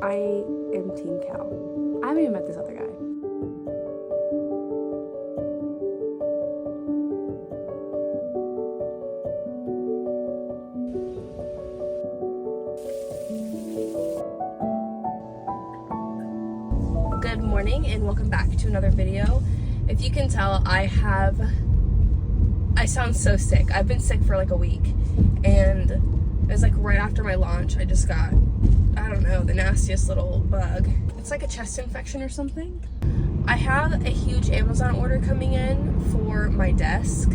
I am Team Cal. I haven't even met this other guy. Good morning and welcome back to another video. If you can tell, I sound so sick. I've been sick for like a week, and it was like right after my launch I just got, I don't know, the nastiest little bug. It's like a chest infection or something. I have a huge Amazon order coming in for my desk.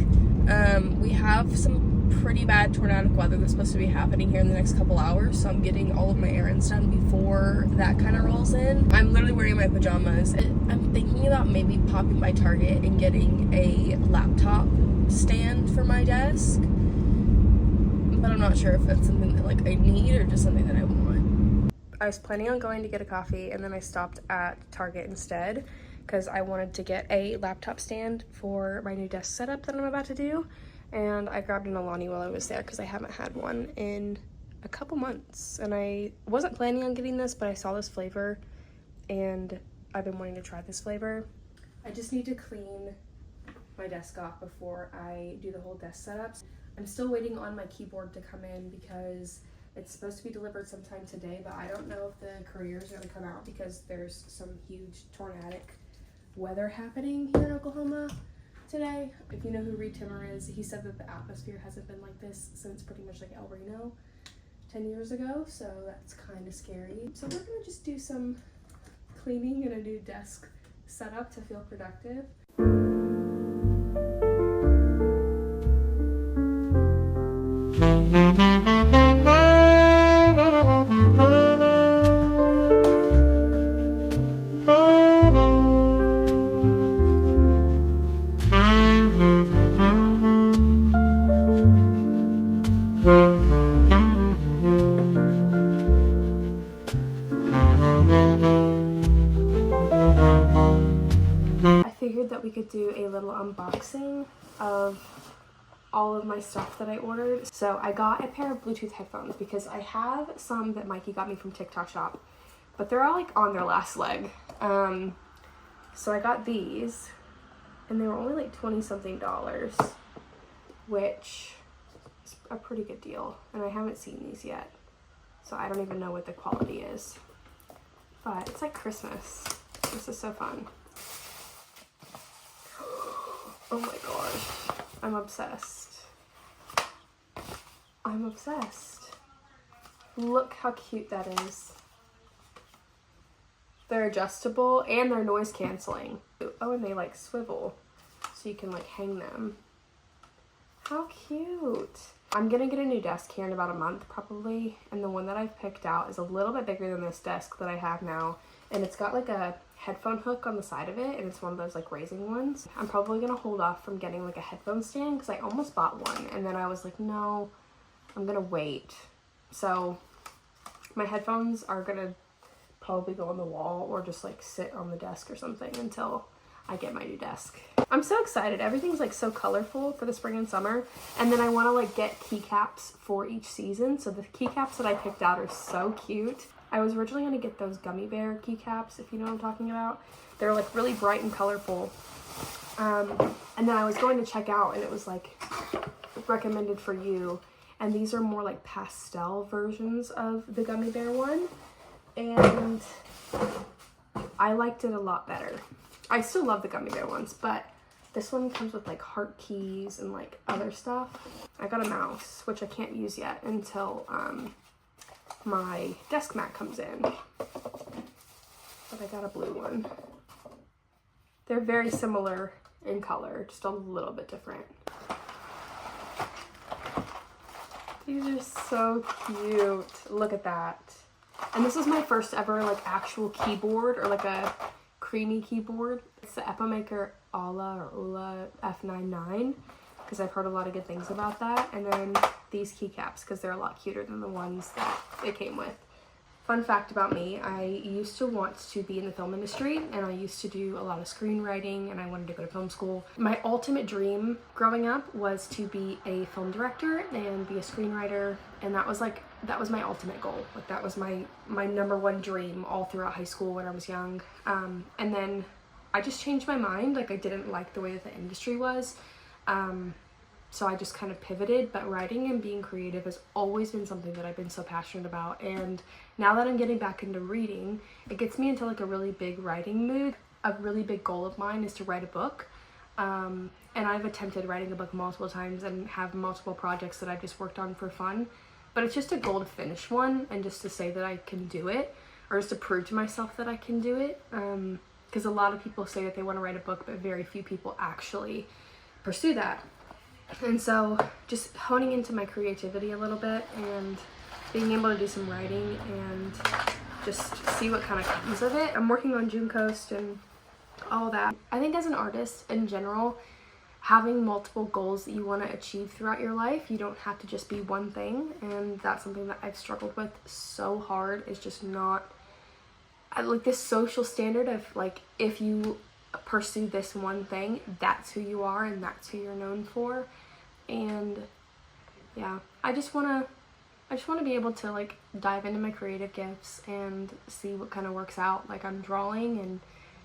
We have some pretty bad tornadic weather that's supposed to be happening here in the next couple hours, so I'm getting all of my errands done before that kind of rolls in. I'm literally wearing my pajamas. I'm thinking about maybe popping by Target and getting a laptop stand for my desk, but I'm not sure if that's something that like I need or just something that I want. I was planning on going to get a coffee, and then I stopped at Target instead because I wanted to get a laptop stand for my new desk setup that I'm about to do. And I grabbed an Alani while I was there because I haven't had one in a couple months. And I wasn't planning on getting this, but I saw this flavor and I've been wanting to try this flavor. I just need to clean my desk off before I do the whole desk setup. I'm still waiting on my keyboard to come in because it's supposed to be delivered sometime today, but I don't know if the courier's gonna come out because there's some huge tornadic weather happening here in Oklahoma today. If you know who Reed Timmer is, he said that the atmosphere hasn't been like this since pretty much like El Reno 10 years ago, so that's kind of scary. So we're gonna just do some cleaning and a new desk setup to feel productive. I figured that we could do a little unboxing of all of my stuff that I ordered. So I got a pair of Bluetooth headphones because I have some that Mikey got me from TikTok Shop, but they're all like on their last leg. So I got these and they were only like $20 something, which is a pretty good deal. And I haven't seen these yet, so I don't even know what the quality is, but it's like Christmas. This is so fun. Oh my gosh, I'm obsessed. I'm obsessed. Look how cute that is. They're adjustable and they're noise canceling. Oh, and they like swivel so you can like hang them. How cute. I'm gonna get a new desk here in about a month probably, and the one that I've picked out is a little bit bigger than this desk that I have now, and it's got like a headphone hook on the side of it, and it's one of those like raising ones. I'm probably gonna hold off from getting like a headphone stand because I almost bought one, and then I was like, no, I'm gonna wait. So my headphones are gonna probably go on the wall or just like sit on the desk or something until I get my new desk. I'm so excited. Everything's like so colorful for the spring and summer, and then I want to like get keycaps for each season. So the keycaps that I picked out are so cute. I was originally going to get those gummy bear keycaps, if you know what I'm talking about. They're like really bright and colorful. And then I was going to check out and it was like recommended for you. And these are more like pastel versions of the gummy bear one. And I liked it a lot better. I still love the gummy bear ones, but this one comes with like heart keys and like other stuff. I got a mouse, which I can't use yet until my desk mat comes in, but I got a blue one. They're very similar in color, just a little bit different. These are so cute. Look at that. And this is my first ever like actual keyboard, or like a creamy keyboard. It's the Epimaker Ula F99 because I've heard a lot of good things about that. And then these keycaps because they're a lot cuter than the ones that it came with. Fun fact about me, I used to want to be in the film industry, and I used to do a lot of screenwriting, and I wanted to go to film school. My ultimate dream growing up was to be a film director and be a screenwriter, and that was my ultimate goal. Like that was my number one dream all throughout high school when I was young. And then I just changed my mind. Like I didn't like the way that the industry was. So I just kind of pivoted, but writing and being creative has always been something that I've been so passionate about. And now that I'm getting back into reading, it gets me into like a really big writing mood. A really big goal of mine is to write a book. And I've attempted writing a book multiple times and have multiple projects that I've just worked on for fun. But it's just a goal to finish one and just to say that I can do it, or just to prove to myself that I can do it. Because a lot of people say that they want to write a book, but very few people actually pursue that. And so just honing into my creativity a little bit and being able to do some writing and just see what kind of comes of it. I'm working on June Coast and all that. I think as an artist in general, having multiple goals that you want to achieve throughout your life, you don't have to just be one thing. And that's something that I've struggled with so hard, is just not like this social standard of like, if you pursue this one thing, that's who you are and that's who you're known for. And yeah, I just want to be able to like dive into my creative gifts and see what kind of works out. Like I'm drawing and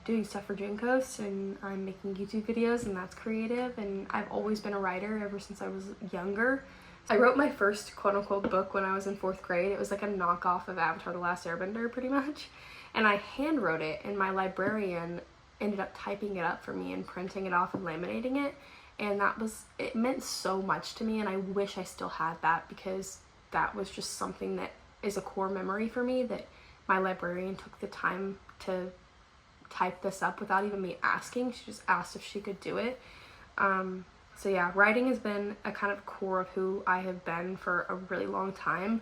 doing stuff for June Coast, and I'm making YouTube videos, and that's creative. And I've always been a writer ever since I was younger. I wrote my first quote-unquote book when I was in 4th grade. It was like a knockoff of Avatar: The Last Airbender pretty much, and I hand wrote it, and my librarian ended up typing it up for me and printing it off and laminating it. And it meant so much to me, and I wish I still had that, because that was just something that is a core memory for me, that my librarian took the time to type this up without even me asking. She just asked if she could do it. So yeah, writing has been a kind of core of who I have been for a really long time,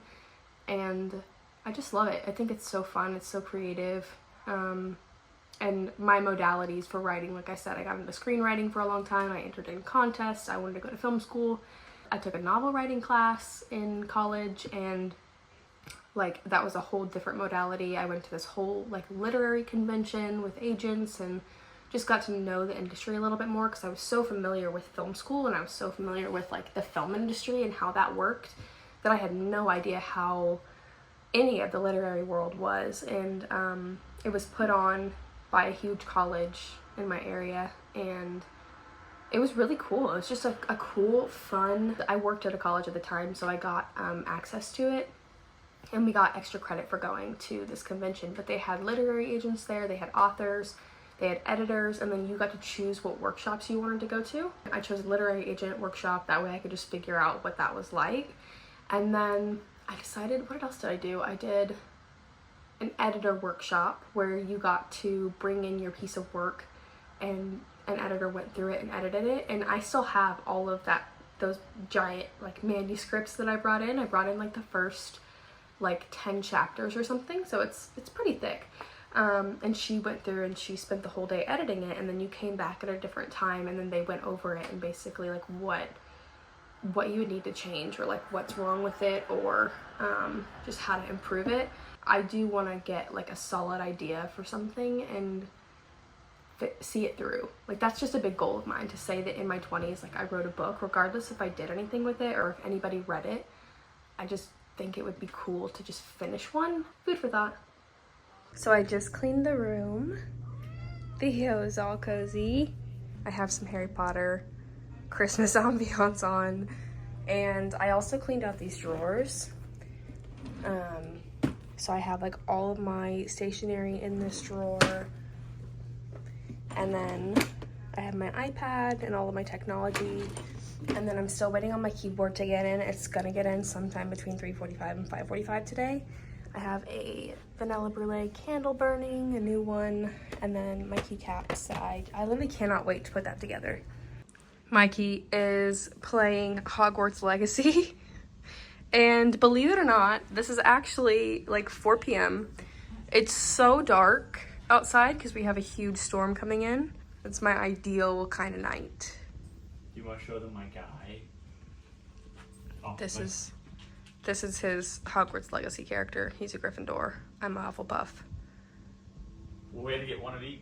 and I just love it. I think it's so fun, it's so creative. And my modalities for writing, like I said, I got into screenwriting for a long time. I entered in contests. I wanted to go to film school. I took a novel writing class in college, and like that was a whole different modality. I went to this whole like literary convention with agents and just got to know the industry a little bit more, because I was so familiar with film school and I was so familiar with like the film industry and how that worked, that I had no idea how any of the literary world was. And it was put on by a huge college in my area, and it was really cool. It was just a cool, fun. I worked at a college at the time, so I got access to it, and we got extra credit for going to this convention. But they had literary agents there, they had authors, they had editors, and then you got to choose what workshops you wanted to go to. I chose a literary agent workshop, that way I could just figure out what that was like. And then I decided, what else did I do? I did an editor workshop where you got to bring in your piece of work, and an editor went through it and edited it. And I still have all of those giant like manuscripts that I brought in. I brought in like the first like 10 chapters or something, so it's pretty thick. And she went through and she spent the whole day editing it, and then you came back at a different time, and then they went over it and basically like what you would need to change, or like what's wrong with it, or just how to improve it. I do want to get like a solid idea for something and see it through. Like that's just a big goal of mine, to say that in my 20s like I wrote a book, regardless if I did anything with it or if anybody read it. I just think it would be cool to just finish one. Food for thought. So I just cleaned the room. Theo is all cozy. I have some Harry Potter Christmas ambiance on, and I also cleaned out these drawers. So I have like all of my stationery in this drawer, and then I have my iPad and all of my technology, and then I'm still waiting on my keyboard to get in. It's gonna get in sometime between 3:45 and 5:45 today. I have a vanilla brulee candle burning, a new one, and then my keycaps that I literally cannot wait to put that together. Mikey is playing Hogwarts Legacy. And believe it or not, this is actually like 4 p.m. It's so dark outside because we have a huge storm coming in. It's my ideal kind of night. You want to show them my guy? Oh, This is This is his Hogwarts Legacy character. He's a Gryffindor. I'm a Hufflepuff. Well, we had to get one of each.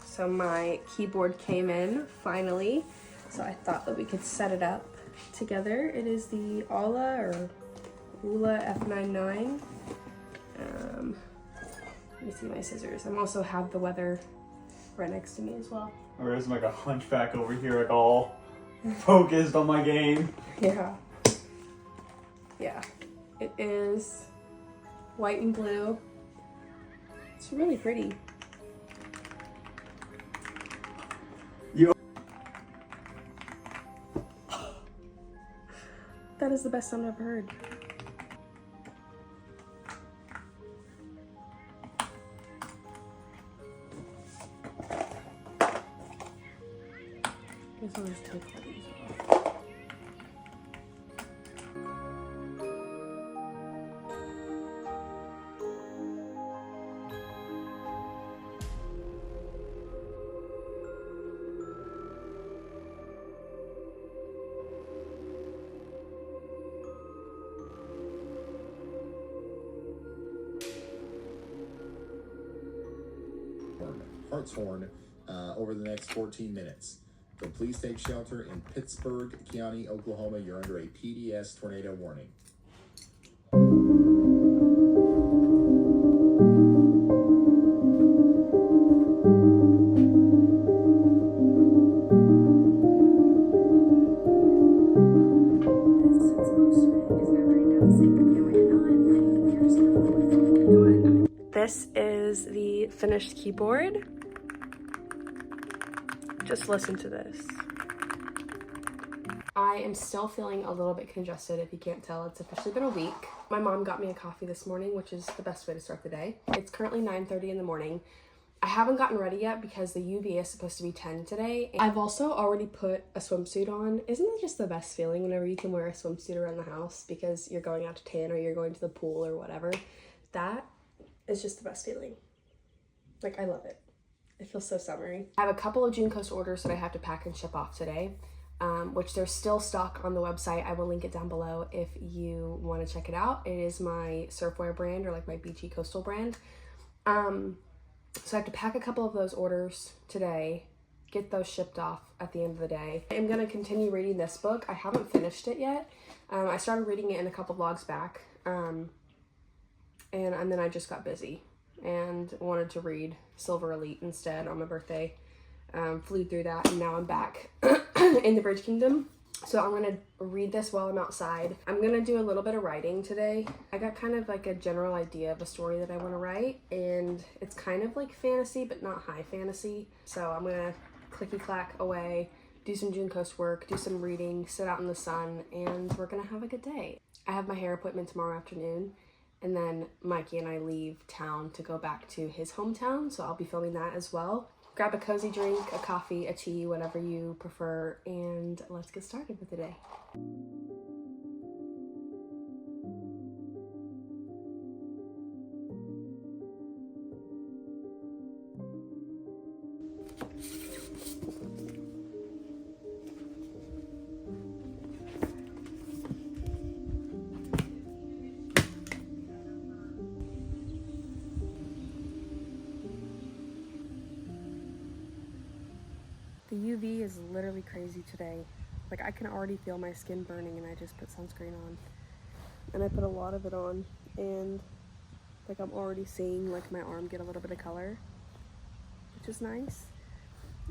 So my keyboard came in finally, so I thought that we could set it up together. It is the Ula F99. Let me see my scissors. I also have the weather right next to me as well. Or is like a hunchback over here, like all focused on my game. Yeah. Yeah. It is white and blue. It's really pretty. That is the best sound I've ever heard. Guess I'll just take all these off. Hartshorn over the next 14 minutes. So please take shelter in Pittsburgh County, Oklahoma. You're under a PDS tornado warning. This is the finished keyboard. Just listen to this. I am still feeling a little bit congested, if you can't tell. It's officially been a week. My mom got me a coffee this morning, which is the best way to start the day. It's currently 9:30 in the morning. I haven't gotten ready yet because the UV is supposed to be 10 today. I've also already put a swimsuit on. Isn't it just the best feeling whenever you can wear a swimsuit around the house because you're going out to tan or you're going to the pool or whatever? That is just the best feeling. Like, I love it. It feels so summery. I have a couple of Junecoast orders that I have to pack and ship off today, which there's still stock on the website. I will link it down below if you want to check it out. It is my surfwear brand, or like my beachy coastal brand. So I have to pack a couple of those orders today, get those shipped off at the end of the day. I'm going to continue reading this book. I haven't finished it yet. I started reading it in a couple vlogs back, and then I just got busy and wanted to read Silver Elite instead on my birthday. Flew through that, and now I'm back in the Bridge Kingdom. So I'm gonna read this while I'm outside. I'm gonna do a little bit of writing today. I got kind of like a general idea of a story that I want to write, and it's kind of like fantasy, but not high fantasy. So I'm gonna clicky-clack away, do some Junecoast work, do some reading, sit out in the sun, and we're gonna have a good day. I have my hair appointment tomorrow afternoon, and then Mikey and I leave town to go back to his hometown, so I'll be filming that as well. Grab a cozy drink, a coffee, a tea, whatever you prefer, and let's get started with the day. The UV is literally crazy today. Like, I can already feel my skin burning, and I just put sunscreen on. And I put a lot of it on, and like I'm already seeing like my arm get a little bit of color, which is nice.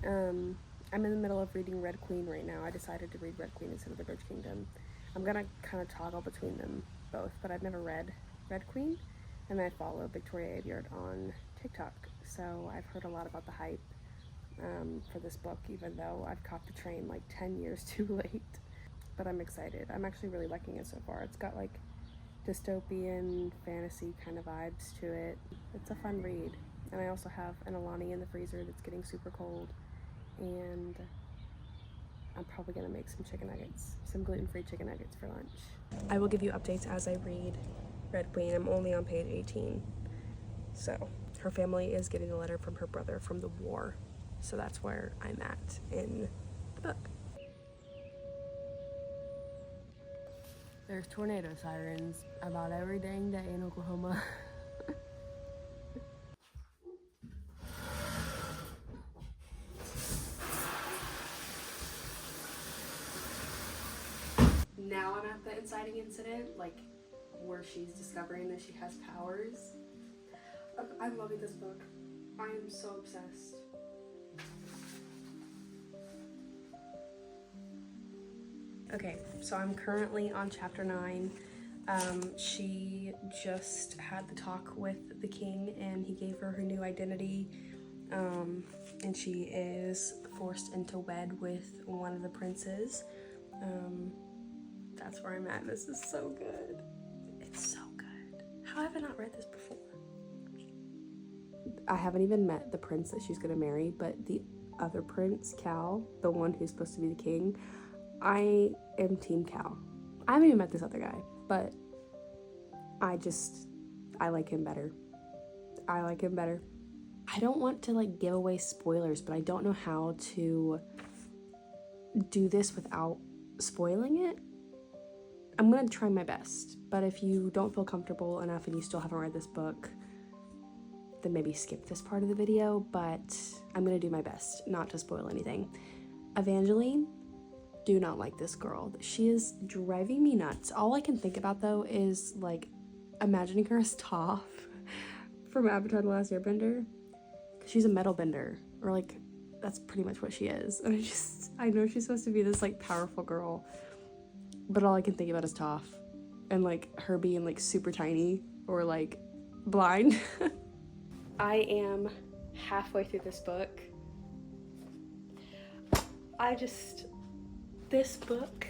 I'm in the middle of reading Red Queen right now. I decided to read Red Queen instead of The Bridge Kingdom. I'm gonna kind of toggle between them both, but I've never read Red Queen, and I follow Victoria Aveyard on TikTok, so I've heard a lot about the hype for this book, even though I've caught the train like 10 years too late. But I'm excited. I'm actually really liking it so far. It's got like dystopian fantasy kind of vibes to it. It's a fun read. And I also have an Alani in the freezer that's getting super cold, and I'm probably gonna make some chicken nuggets, some gluten-free chicken nuggets for lunch. I will give you updates as I read Red Queen. I'm only on page 18. So her family is getting a letter from her brother from the war. So that's where I'm at in the book. There's tornado sirens about every dang day in Oklahoma. Now I'm at the inciting incident, like where she's discovering that she has powers. I'm loving this book. I am so obsessed. Okay, so I'm currently on chapter 9. She just had the talk with the king, and he gave her new identity, and she is forced into wed with one of the princes. That's where I'm at. This is so good. It's so good. How have I not read this before? I haven't even met the prince that she's gonna marry, but the other prince, Cal, the one who's supposed to be the king, I am team Cal. I haven't even met this other guy, but I like him better. I like him better. I don't want to like give away spoilers, but I don't know how to do this without spoiling it. I'm gonna try my best, but if you don't feel comfortable enough and you still haven't read this book, then maybe skip this part of the video, but I'm gonna do my best not to spoil anything. Evangeline, do not like this girl. She is driving me nuts. All I can think about though is like imagining her as Toph from Avatar: The Last Airbender. She's a metal bender, or like that's pretty much what she is. And I know she's supposed to be this like powerful girl, but all I can think about is Toph, and like her being like super tiny or like blind. I am halfway through this book. This book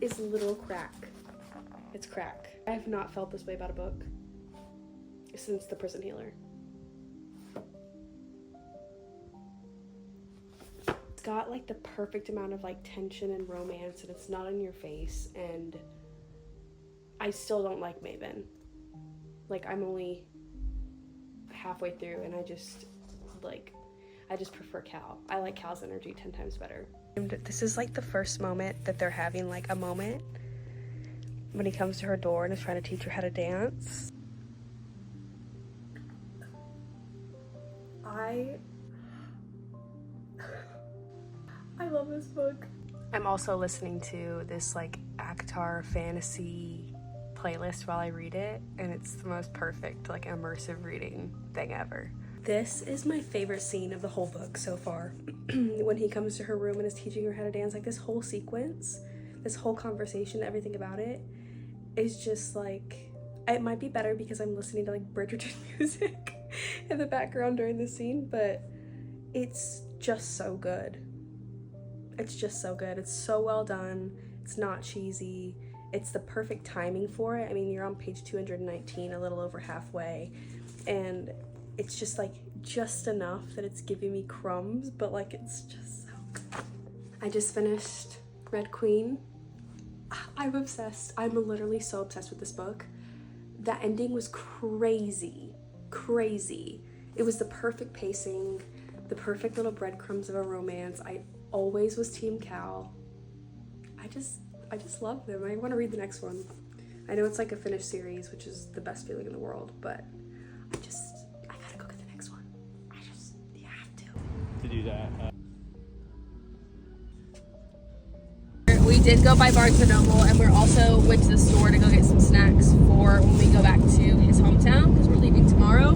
is literal crack. It's crack. I have not felt this way about a book since The Prison Healer. It's got like the perfect amount of like tension and romance, and it's not in your face, and I still don't like Maven. Like, I'm only halfway through, and I just prefer Cal. I like Cal's energy 10 times better. And this is like the first moment that they're having like a moment when he comes to her door and is trying to teach her how to dance. I love this book. I'm also listening to this like ACOTAR fantasy playlist while I read it, and it's the most perfect like immersive reading thing ever. This is my favorite scene of the whole book so far. When he comes to her room and is teaching her how to dance, like this whole sequence, this whole conversation, everything about it is just like, it might be better because I'm listening to like Bridgerton music in the background during the scene, but it's just so good. It's just so good. It's so well done. It's not cheesy. It's the perfect timing for it. I mean, you're on page 219, a little over halfway, and it's just like just enough that it's giving me crumbs, but like it's just so good. I just finished Red Queen. I'm obsessed. I'm literally so obsessed with this book. The ending was crazy. It was the perfect pacing, the perfect little breadcrumbs of a romance. I always was team Cal. I just love them. I want to read the next one. I know it's like a finished series, which is the best feeling in the world, but I gotta go get the next one. You have to. To do that. did go by Barnes & Noble, and we also went to the store to go get some snacks for when we go back to his hometown, because we're leaving tomorrow.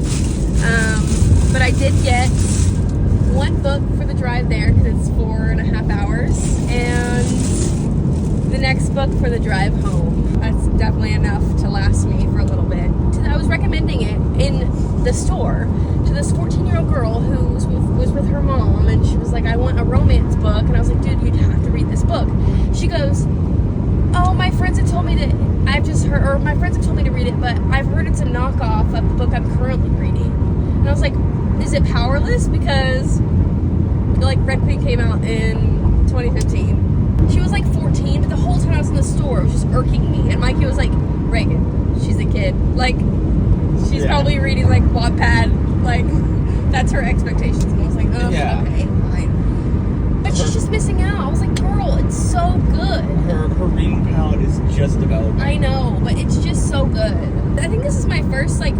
But I did get one book for the drive there, because it's 4.5 hours, and the next book for the drive home. That's definitely enough to last me for a little bit. I was recommending it in the store to this 14-year-old girl who was with her mom, and she was like, I want a romance book. And I was like, dude, you'd have to read this book. She goes, oh, my friends have told me to read it, but I've heard it's a knockoff of the book I'm currently reading. And I was like, is it Powerless? Because like Red Queen came out in 2015. She was like 14, but the whole time I was in the store, it was just irking me. And Mikey was like, Reagan, she's a kid. Like, she's probably reading like Wattpad. Like, that's her expectations. And I was like, oh, okay, fine. But she's just missing out. I was like, girl, it's so good. Her reading palette is just developing. I know, but it's just so good. I think this is my first like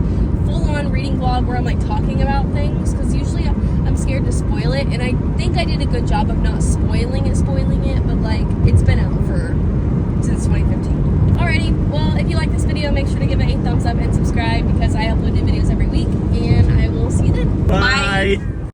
full-on reading vlog where I'm like talking about things, because usually I'm scared to spoil it, and I think I did a good job of not spoiling it, but like it's been out since 2015. Alrighty, well, if you like this video, make sure to give it a thumbs up and subscribe, because